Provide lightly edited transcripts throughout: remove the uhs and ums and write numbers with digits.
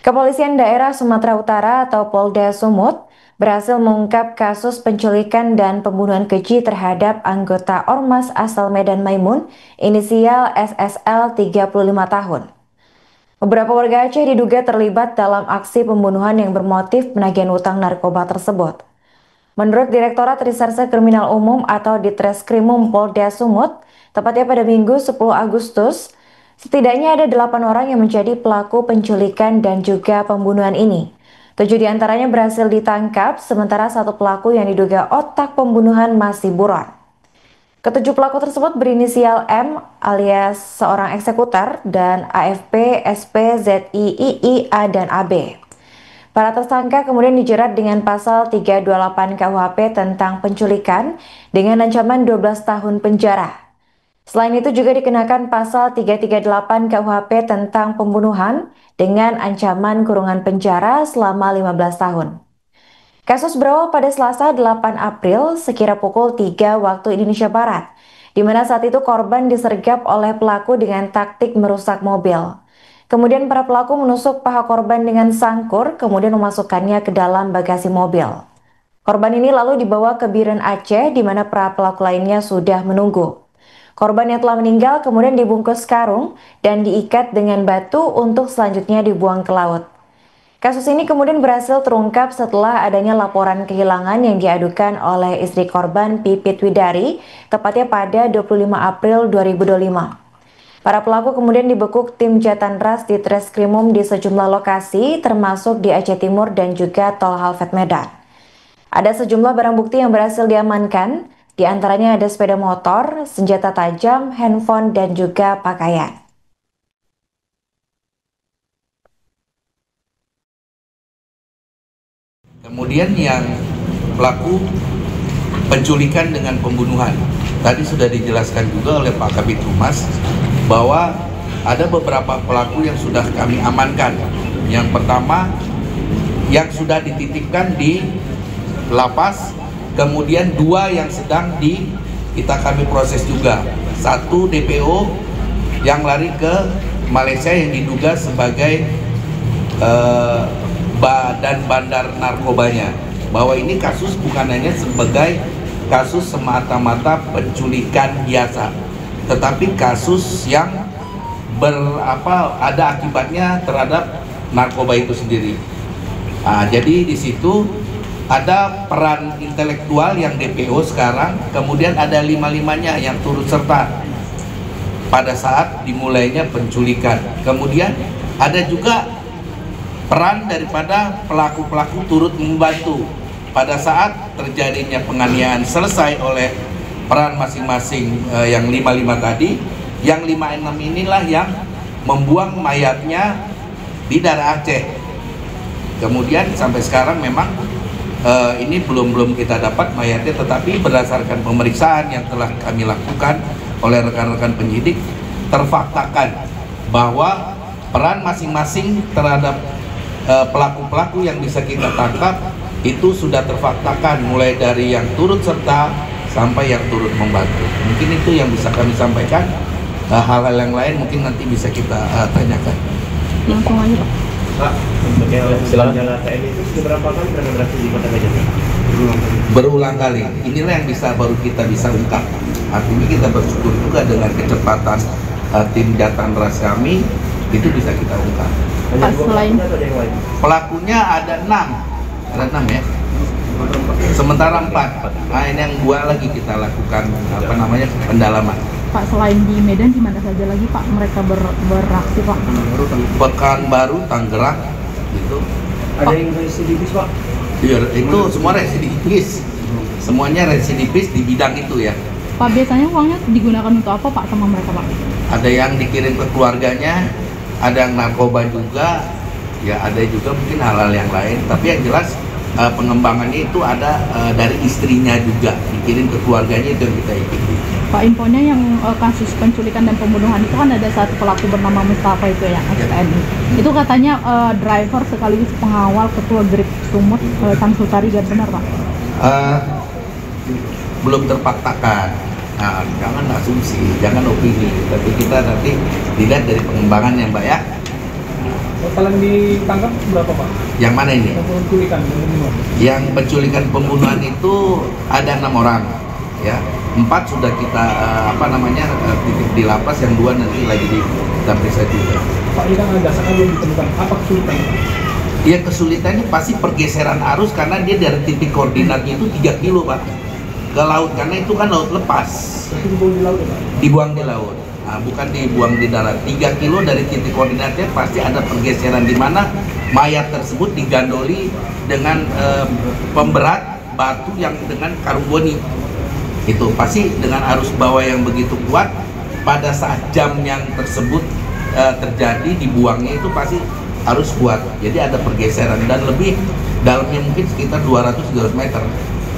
Kepolisian Daerah Sumatera Utara atau Polda Sumut berhasil mengungkap kasus penculikan dan pembunuhan keji terhadap anggota Ormas asal Medan Maimun, inisial SSL 35 tahun. Beberapa warga Aceh diduga terlibat dalam aksi pembunuhan yang bermotif penagihan utang narkoba tersebut. Menurut Direktorat Reserse Kriminal Umum atau Ditreskrimum Polda Sumut, tepatnya pada Minggu 10 Agustus, setidaknya ada 8 orang yang menjadi pelaku penculikan dan juga pembunuhan ini. 7 diantaranya berhasil ditangkap, sementara satu pelaku yang diduga otak pembunuhan masih buron. Ketujuh pelaku tersebut berinisial M alias seorang eksekutor dan AFP, SP, ZI, II, A, dan AB. Para tersangka kemudian dijerat dengan pasal 328 KUHP tentang penculikan dengan ancaman 12 tahun penjara. Selain itu juga dikenakan pasal 338 KUHP tentang pembunuhan dengan ancaman kurungan penjara selama 15 tahun. Kasus berawal pada Selasa 8 April sekira pukul 3 waktu Indonesia Barat, di mana saat itu korban disergap oleh pelaku dengan taktik merusak mobil. Kemudian para pelaku menusuk paha korban dengan sangkur, kemudian memasukkannya ke dalam bagasi mobil. Korban ini lalu dibawa ke Biren Aceh, di mana para pelaku lainnya sudah menunggu. Korban yang telah meninggal kemudian dibungkus karung dan diikat dengan batu untuk selanjutnya dibuang ke laut. Kasus ini kemudian berhasil terungkap setelah adanya laporan kehilangan yang diadukan oleh istri korban Pipit Widari, tepatnya pada 25 April 2025. Para pelaku kemudian dibekuk tim Jatanras di Treskrimum di sejumlah lokasi, termasuk di Aceh Timur dan juga Tol Halfet Medan. Ada sejumlah barang bukti yang berhasil diamankan, di antaranya ada sepeda motor, senjata tajam, handphone, dan juga pakaian. Kemudian yang pelaku penculikan dengan pembunuhan. Tadi sudah dijelaskan juga oleh Pak Kabid Humas bahwa ada beberapa pelaku yang sudah kami amankan. Yang pertama yang sudah dititipkan di lapas, kemudian 2 yang sedang kami proses juga. 1 DPO yang lari ke Malaysia yang diduga sebagai badan bandar narkobanya, bahwa ini kasus bukan hanya sebagai kasus semata-mata penculikan biasa, tetapi kasus yang ada akibatnya terhadap narkoba itu sendiri. Jadi di situ ada peran intelektual yang DPO sekarang, kemudian ada 5-5-nya yang turut serta pada saat dimulainya penculikan. Kemudian ada juga peran daripada pelaku-pelaku turut membantu pada saat terjadinya penganiayaan selesai oleh peran masing-masing yang 5-5 tadi. Yang 5-6 inilah yang membuang mayatnya di daerah Aceh. Kemudian sampai sekarang memang ini belum kita dapat mayatnya, tetapi berdasarkan pemeriksaan yang telah kami lakukan oleh rekan-rekan penyidik, terfaktakan bahwa peran masing-masing terhadap pelaku-pelaku yang bisa kita tangkap itu sudah terfaktakan, mulai dari yang turut serta sampai yang turut membantu. Mungkin itu yang bisa kami sampaikan. Hal-hal yang lain mungkin nanti bisa kita tanyakan. Langsung aja Pak. Pak, untuk yang senjata TNI itu berapa kali beraksi di Kota Gajah? Berulang kali. Inilah yang baru kita bisa ungkap. Artinya kita bersyukur juga dengan kecepatan tim Jatanras kami itu bisa kita ungkap. Pak, selain pelakunya ada 6 ya. Sementara 4. Nah, ini yang 2 lagi kita lakukan pendalaman. Pak, selain di Medan di mana saja lagi Pak mereka beraksi Pak? Pekanbaru, Tangerang gitu. Ada yang residivis Pak? Iya, itu semua residivis. Semuanya residivis di bidang itu ya. Pak, biasanya uangnya digunakan untuk apa Pak sama mereka Pak? Ada yang dikirim ke keluarganya, ada yang narkoba juga, ya ada juga mungkin hal-hal yang lain. Tapi yang jelas pengembangannya itu ada dari istrinya juga, dikirim ke keluarganya, itu yang kita ikuti. Pak, infonya yang kasus penculikan dan pembunuhan itu kan ada satu pelaku bernama Mustafa itu yang ex-TNI. Itu katanya driver sekaligus pengawal ketua Grip Sumut, Samsul Tarigan, benar Pak? Belum terfaktakan. Nah, jangan asumsi, jangan opini, tapi kita nanti dilihat dari pengembangannya Mbak ya. Total yang ditangkap berapa Pak? Yang mana ini? Penculikan, pembunuhan. Yang penculikan pembunuhan itu ada 6 orang, ya. 4 sudah kita titik di lapas, yang 2 nanti lagi kita periksa juga. Pak, ini kan ada sangat belum ditemukan. Apa kesulitannya? Ya, kesulitannya pasti pergeseran arus karena dia dari titik koordinatnya itu 3 kilo Pak ke laut, karena itu kan laut lepas. Itu dibuang di laut ya Pak? Dibuang di laut, nah, bukan dibuang di darat. 3 kilo dari titik koordinatnya pasti ada pergeseran di mana mayat tersebut digandoli dengan pemberat batu yang dengan karung goni. Itu pasti dengan arus bawah yang begitu kuat, pada saat jam yang tersebut terjadi dibuangnya itu pasti harus kuat. Jadi ada pergeseran dan lebih dalamnya mungkin sekitar 200-300 meter.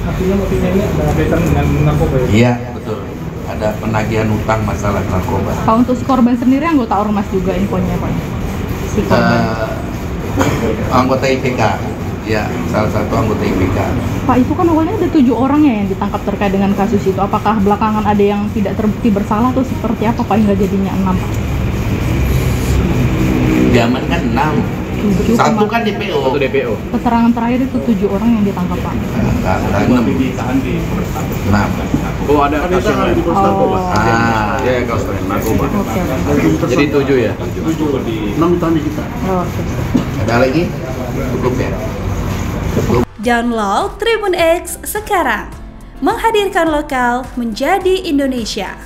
Artinya motifnya ini ada kaitan dengan narkoba ya? Iya, betul. Ada penagihan utang masalah narkoba. Pak, untuk si korban sendiri anggota ormas juga infonya Pak? Si korban. Anggota IPK, ya, salah satu anggota IPK. Pak, itu kan awalnya ada 7 orang ya yang ditangkap terkait dengan kasus itu. Apakah belakangan ada yang tidak terbukti bersalah atau seperti apa Pak hingga jadinya 6 Pak? Zaman kan 6. 7, Satu kan DPO. Satu DPO. keterangan terakhir itu 7 orang yang ditangkap Pak. Enggak, 6. Ditahan di Polrestabes. Kenapa? Oh, ada kasus lain di Polrestabes. Iya, kasus lain narkoba. Oke. Jadi 7 ya? 7 di 6 tahun di kita. Oke. Ada lagi? Cukup ya? Download Tribun X sekarang. Menghadirkan lokal menjadi Indonesia.